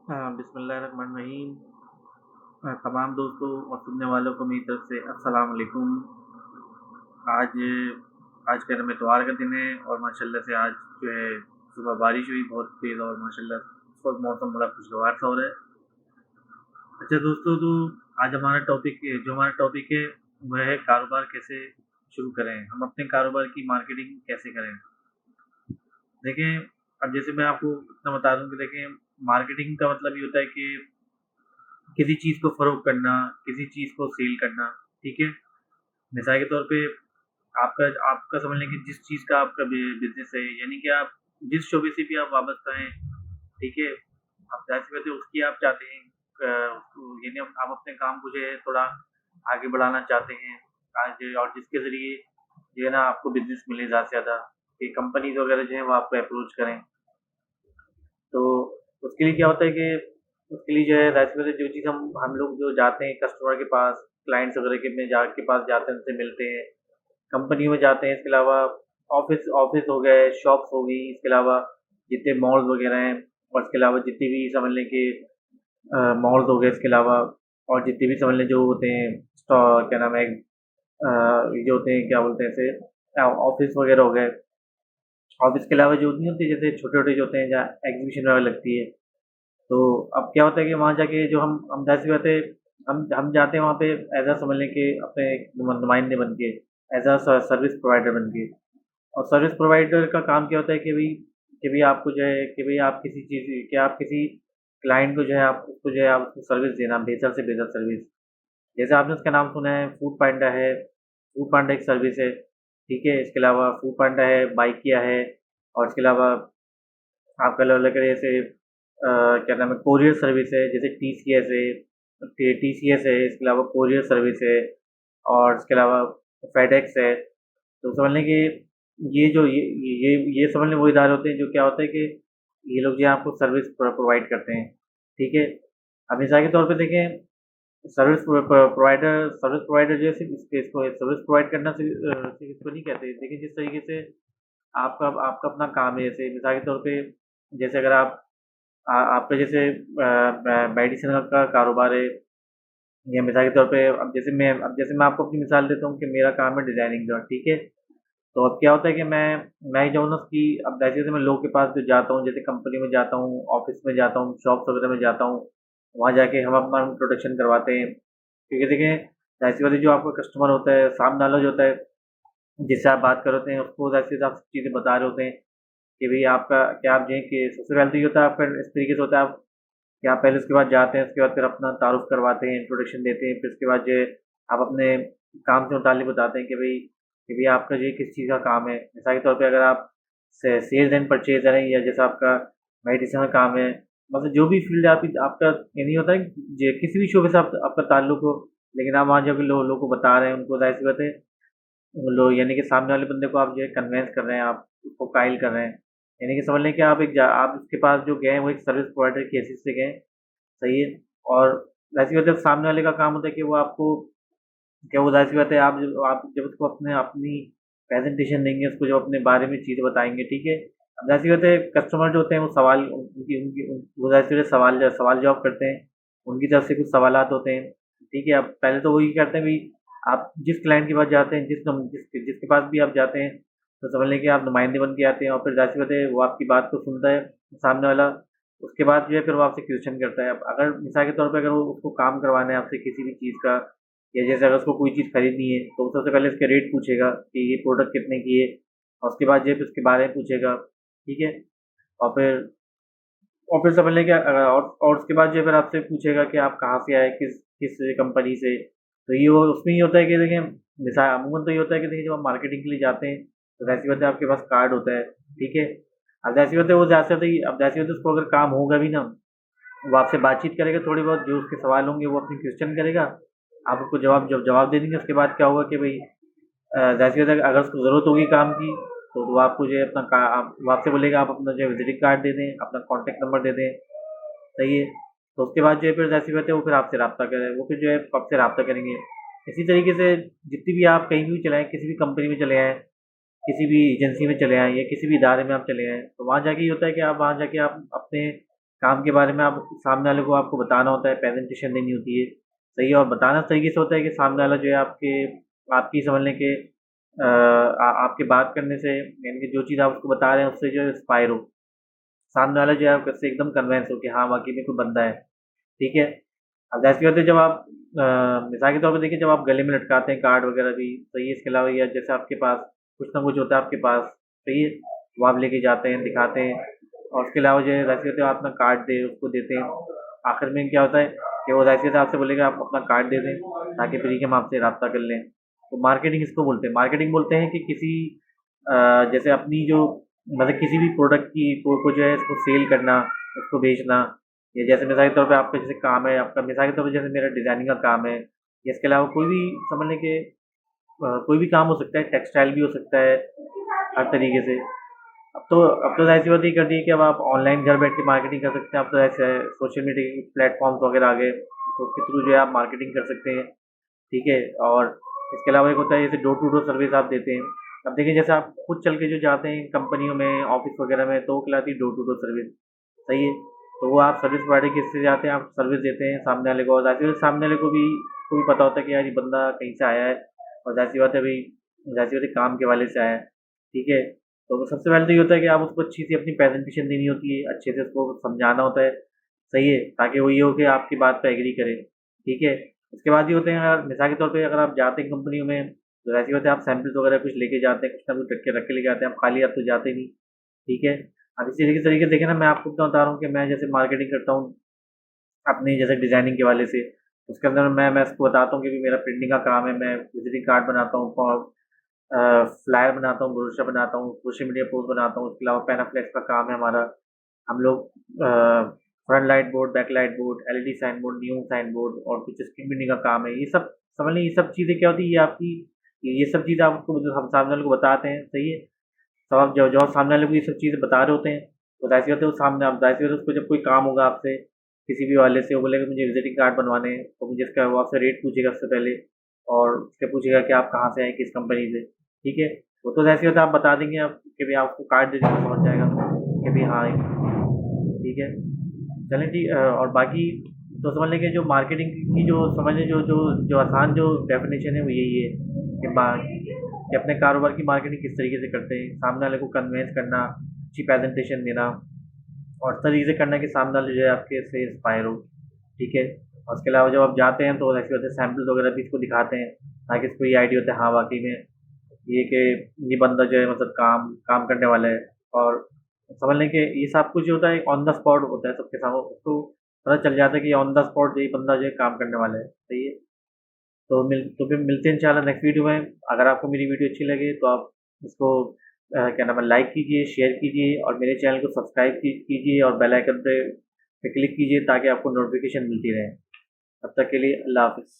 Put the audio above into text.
बिस्मिल्लाहिर्रहमानिर्रहीम। तमाम दोस्तों और सुनने वालों को मेरी तरफ से अस्सलाम वालेकुम। आज आज का दिन इतवार का दिन है और माशाल्लाह से आज जो है सुबह बारिश हुई बहुत तेज़ और माशाल्लाह इस वक्त मौसम बड़ा खुशगवार सा हो रहा है। अच्छा दोस्तों, तो आज हमारा टॉपिक है वह है कारोबार कैसे शुरू करें, हम अपने कारोबार की मार्केटिंग कैसे करें। देखें, अब जैसे मैं आपको इतना बता दूं कि देखें, मार्केटिंग का मतलब ये होता है कि किसी चीज़ को फ़रोग़ करना, किसी चीज़ को सेल करना, ठीक है? मिसाल के तौर पे आपका आपका समझ लें कि जिस चीज़ का आपका बिज़नेस है, यानी कि आप जिस शोबे से भी आप वाबस्ता हैं, ठीक है? अब ज़ाहिर-सी बात है उसकी आप चाहते हैं यानी आप अपने काम को जो है थोड़ा आगे बढ़ाना चाहते हैं आज, और जिसके ज़रिए जो है ना आपको बिज़नेस मिले ज़्यादा से ज़्यादा, कि कंपनीज़ वग़ैरह जो हैं वो आपको अप्रोच करें। तो उसके लिए क्या होता है कि उसके लिए जो है ज़ाहिर-सी बात है जो चीज़ हम लोग जो जाते हैं कस्टमर के पास, क्लाइंट्स वग़ैरह के पास जाते हैं, उनसे मिलते हैं, कंपनी में जाते हैं, इसके अलावा ऑफ़िस ऑफ़िस हो गए, शॉप्स हो गई, इसके अलावा जितने मॉल्स वग़ैरह हैं और इसके अलावा जितनी भी समझ लें कि मॉल्स हो गए, इसके अलावा और जितने भी समझ लें जो होते हैं क्या नाम है, ये जो होते हैं क्या बोलते हैं इसे, ऑफ़िस वग़ैरह हो गए। ऑफ़िस के अलावा जो नहीं होती जैसे छोटे-छोटे जो होते हैं जहाँ एग्ज़िबिशन वग़ैरह लगती है। तो अब क्या होता है कि वहाँ जाके जो हम ज़ाहिर-सी बात है हम जाते हैं वहाँ पे एज़ समझ लें कि अपने एक नुमाइंदे बन के, एज़ सर्विस प्रोवाइडर बन के। और सर्विस प्रोवाइडर का काम क्या होता है कि भई आपको जो है कि भई आप किसी चीज़ कि आप किसी क्लाइंट को जो है आप उसको जो है आप उसको सर्विस देना, बेहतर से बेहतर सर्विस। जैसे आपने उसका नाम सुना है फूड पांडा है, फूड पांडा एक सर्विस है, ठीक है? इसके अलावा फूड पांडा है, बाइकिया है और इसके अलावा आपका अलग-अलग जैसे क्या नाम है, कोरियर सर्विस है, जैसे टीसीएस है, टीसीएस है, इसके अलावा कोरियर सर्विस है और इसके अलावा फेडेक्स है। तो समझ लें कि ये जो ये समझ लें वो इदारे होते हैं जो क्या होता है कि ये लोग जो है आपको सर्विस प्रोवाइड करते हैं, ठीक है? अब मिसाल के तौर पे देखें, सर्विस प्रोवाइडर जो है सिर्फ़ इसको सर्विस प्रोवाइड करना सिर्फ़ इसको नहीं कहते। देखिए जिस तरीके से आपका आपका अपना काम है, जैसे मिसाल के तौर पे जैसे अगर आपका जैसे मेडिसिन का कारोबार है, या मिसाल के तौर पे अब जैसे मैं आपको अपनी मिसाल देता हूँ कि मेरा काम है डिज़ाइनिंग का, ठीक है? तो अब क्या होता है कि मैं जो हूँ ना उसकी अब जैसे मैं लोगों के पास जो जाता हूँ, जैसे कंपनी में जाता हूँ, ऑफ़िस में जाता हूँ, शॉप्स वग़ैरह में जाता हूँ, वहाँ जाके हम अपना इंट्रोडक्शन करवाते हैं। क्योंकि देखिए, ज़ाहिर-सी बात है जो आपका कस्टमर होता है, सामने वाला जो होता है, जिससे आप बात कर रहे होते हैं, उसको ज़ाहिर-सी आप चीज़ें बता रहे होते हैं कि भई आपका क्या आप जो है कि सबसे पहले तो ये होता है आपका इस तरीके से होता है आप कि आप पहले उसके बाद जाते हैं, उसके बाद फिर अपना तारुफ़ करवाते हैं, इंट्रोडक्शन देते हैं, फिर उसके बाद जो है आप अपने काम से मुताल्लिक़ बताते हैं कि भई आपका ये किस चीज़ का काम है। मिसाल के तौर पे अगर आप से सेल्स एंड परचेज़र हैं या जैसा आपका मेडिसिन का काम है, मतलब जो भी फ़ील्ड है आपका ये नहीं होता है जे किसी भी शोबे से आप आपका ताल्लुक हो, लेकिन आप वहाँ जाके लोगों को बता रहे हैं, उनको ज़ाहिर-सी बात है लो यानी कि सामने वाले बंदे को आप जो है कन्विंस कर रहे हैं, आप उसको कायल कर रहे हैं। यानी कि समझ लें कि आप उसके पास जो गए हैं वो एक सर्विस प्रोवाइडर की हैसियत से गए हैं, सही है? और ज़ाहिर-सी बात है सामने वाले का काम होता है कि वो आपको क्या वो ज़ाहिर-सी बात है आप जब उसको अपनी प्रेज़ेंटेशन देंगे, उसको जब अपने बारे में चीज़ें बताएँगे, ठीक है? अब ज़ाहिर-सी बात है कस्टमर जो होते हैं वो सवाल उनकी उनकी उन वो ज़ाहिर-सी बात है सवाल-जवाब करते हैं, उनकी तरफ से कुछ सवालात होते हैं, ठीक है? अब पहले तो वो ये करते हैं भई आप जिस क्लाइंट के पास जाते हैं, जिसके पास भी आप जाते हैं, तो समझ लें कि आप नुमाइंदे बन के आते हैं और फिर ज़ाहिर-सी बात है वो आपकी बात को सुनता है सामने वाला, उसके बाद जो है फिर वो आपसे क्वेश्चन करता है। अब अगर मिसाल के तौर पे अगर वो उसको काम करवाना है आपसे किसी भी चीज़ का, या जैसे अगर उसको कोई चीज़ खरीदनी है, तो वो सबसे पहले उसके रेट पूछेगा कि ये प्रोडक्ट कितने की है और उसके बाद जो है फिर उसके बारे में पूछेगा, ठीक है? और फिर समझ लें कि और उसके बाद जो है फिर आपसे पूछेगा कि आप कहाँ से आए, किस किस कंपनी से। तो ये वो उसमें ये होता है कि देखिए अमूमन तो ये होता है कि देखिए जब आप मार्केटिंग के लिए जाते हैं, तो ज़ाहिर-सी बात है आपके पास कार्ड होता है, ठीक है? अब ज़ाहिर-सी बात है वो ज़्यादा से ज़्यादा ही अब ज़ाहिर-सी बात है उसको अगर काम होगा भी ना, वो आपसे बातचीत करेगा थोड़ी बहुत, जो उसके सवाल होंगे वो अपनी क्वेश्चन करेगा, आप उसको जवाब दे देंगे, उसके बाद क्या होगा कि भई ज़ाहिर-सी बात है अगर उसको ज़रूरत होगी काम की, तो वो आपको जो है वो आपसे बोलेगा आप अपना जो है विज़िटिंग कार्ड दे दें, अपना कॉन्टैक्ट नंबर दे दें, सही है? तो उसके बाद जो है फिर ज़ाहिर-सी बात है वो फिर आपसे राब्ता करें, वो फिर जो है आपसे राब्ता करेंगे। इसी तरीके से जितनी भी आप कहीं भी चले आएँ, किसी भी कंपनी में चले आएँ, किसी भी एजेंसी में चले आएँ या किसी भी इदारे में आप चले आएँ, तो वहाँ जाके ये होता है कि आप वहाँ जाके आप अपने काम के बारे में आप सामने वाले को आपको बताना होता है, प्रेजेंटेशन देनी होती है, सही है। और बताना इस तरीके से होता है कि सामने वाला जो है आपकी समझ लें कि आपके बात करने से, यानी कि जो चीज़ आप उसको बता रहे हैं उससे जो है इंस्पायर हो, सामने वाला जो है आपसे एकदम कन्विंस हो कि हाँ वाक़ई में कोई बंदा है, ठीक है। अब ज़ाहिर-सी बात है जब आप मिसाल के तौर पे देखिए, जब आप गले में लटकाते हैं कार्ड वगैरह भी, सही है। इसके अलावा या जैसे आपके पास कुछ ना कुछ होता है आपके पास, सही है, वो आप लेके जाते हैं, दिखाते हैं। और उसके अलावा जो है ज़ाहिर-सी बात है आप अपना कार्ड उसको देते हैं। आखिर में क्या होता है कि वो ज़ाहिर-सी बात है आपसे बोलेगा आप अपना कार्ड दे दें, ताकि फिर ही हम आपसे राब्ता कर लें। तो मार्केटिंग इसको बोलते हैं। मार्केटिंग बोलते हैं कि किसी जैसे अपनी जो मतलब किसी भी प्रोडक्ट की को जो है इसको सेल करना, उसको बेचना। या जैसे मिसाल के तौर पे आपका जैसे काम है, आपका मिसाल के तौर पे जैसे मेरा डिज़ाइनिंग का काम है, या इसके अलावा कोई भी समझ लें कि कोई भी काम हो सकता है, टेक्सटाइल भी हो सकता है, हर तरीके से। अब तो ज़ाहिर-सी बात ये कर दी है कि अब आप ऑनलाइन घर बैठ के मार्केटिंग कर सकते हैं। अब तो ऐसे सोशल मीडिया के प्लेटफ़ॉर्म्स वगैरह आ गए, तो उसके थ्रू जो है आप मार्केटिंग कर सकते हैं, ठीक है। और इसके अलावा एक होता है जैसे डोर टू डोर सर्विस आप देते हैं। अब देखिए जैसे आप खुद चल के जो जाते हैं कंपनियों में, ऑफ़िस वगैरह में, तो वो कहलाती है डोर टू डोर सर्विस, सही है। तो वो आप सर्विस प्रोवाइडर किससे जाते हैं, आप सर्विस देते हैं सामने वाले को, और ज़ाहिर-सी बात है सामने वाले को भी पता होता है कि यार ये बंदा कहीं से आया है, और ज़ाहिर-सी बात है भई, ज़ाहिर-सी बात है काम के हवाले से आया है, ठीक है। तो सबसे पहले तो ये होता है कि आप उसको अच्छी सी अपनी प्रेज़ेंटेशन देनी होती है, अच्छे से उसको समझाना होता है, सही है, ताकि वो ये हो कि आपकी बात पे एग्री करे, ठीक है। उसके बाद ये होते हैं, अगर मिसाल के तौर पे अगर आप जाते हैं कंपनियों में, तो ज़ाहिर-सी बात है आप सैंपल्स वगैरह कुछ लेके जाते हैं, कुछ ना कुछ रख के लेके आते हैं, आप खाली हाथ तो जाते नहीं, ठीक है। अब इसी तरीके से देखिए ना, मैं आपको क्या बता रहा हूँ कि मैं जैसे मार्केटिंग करता हूँ अपनी जैसे डिज़ाइनिंग के हवाले से, उसके अंदर मैं इसको बताता हूँ कि भी मेरा प्रिंटिंग का काम है, मैं विज़िटिंग कार्ड बनाता हूँ, फ्लायर बनाता हूँ, ब्रोशर बनाता हूँ, सोशल मीडिया पोस्ट बनाता हूँ, उसके अलावा पैनाफ्लेक्स का काम है हमारा। हम लोग front light board, back light board, LED sign board, neon sign board, और कुछ स्क्रीन प्रिंटिंग का काम है। ये सब समझ लें, ये सब चीज़ें क्या होती है, ये सब चीज़ें आपको जो हम सामने वाले को बताते हैं, सही है। तब आप जो जो आप सामने वाले को ये सब चीज़ें बता रहे होते हैं, तो ज़ाहिर-सी बात है वो सामने आप ज़ाहिर-सी बात है उसको जब कोई काम होगा आपसे, किसी भी हवाले से, वो बोलेगा मुझे विज़िटिंग कार्ड बनवाने हैं, तो मुझे इसका वो आपसे रेट पूछेगा सबसे पहले, और उससे पूछेगा कि आप कहाँ से हैं, किस कंपनी से, ठीक है। वो तो ज़ाहिर-सी बात है आप बता देंगे आप कि भई आप उसको कार्ड दे देंगे, समझ जाएगा कि भई हाँ, ठीक है। चलें ठीक, और बाकी तो समझ लें कि जो मार्केटिंग की जो समझ लें जो आसान जो डेफ़िनेशन है वो यही है कि अपने कारोबार की मार्केटिंग किस तरीके से करते हैं, सामने वाले को कन्विंस करना, अच्छी प्रेज़ेंटेशन देना, और इस तरीके से करना कि सामने वाला जो है आपके से इंस्पायर हो, ठीक है। और उसके अलावा जब आप जाते हैं तो ऐसे होते हैं सैंपल्स वगैरह भी इसको दिखाते हैं, ताकि इसको ये आइडिया होता है हाँ वाक़ई में ये कि ये बंदा जो है मतलब काम काम करने वाला है। और समझ लें कि ये सब कुछ जो होता है ऑन द स्पॉट होता है सबके सामने, उसको पता चल जाता है कि ऑन द स्पॉट ये बंदा जो है काम करने वाला है, सही है। तो फिर मिलते हैं इंशाल्लाह नेक्स्ट वीडियो में। अगर आपको मेरी वीडियो अच्छी लगे तो आप इसको क्या नाम है, लाइक कीजिए, शेयर कीजिए, और मेरे चैनल को सब्सक्राइब कीजिए, और बेल आइकन पे क्लिक कीजिए ताकि आपको नोटिफ़िकेशन मिलती रहे। तब तक के लिए अल्लाह हाफ़िज़।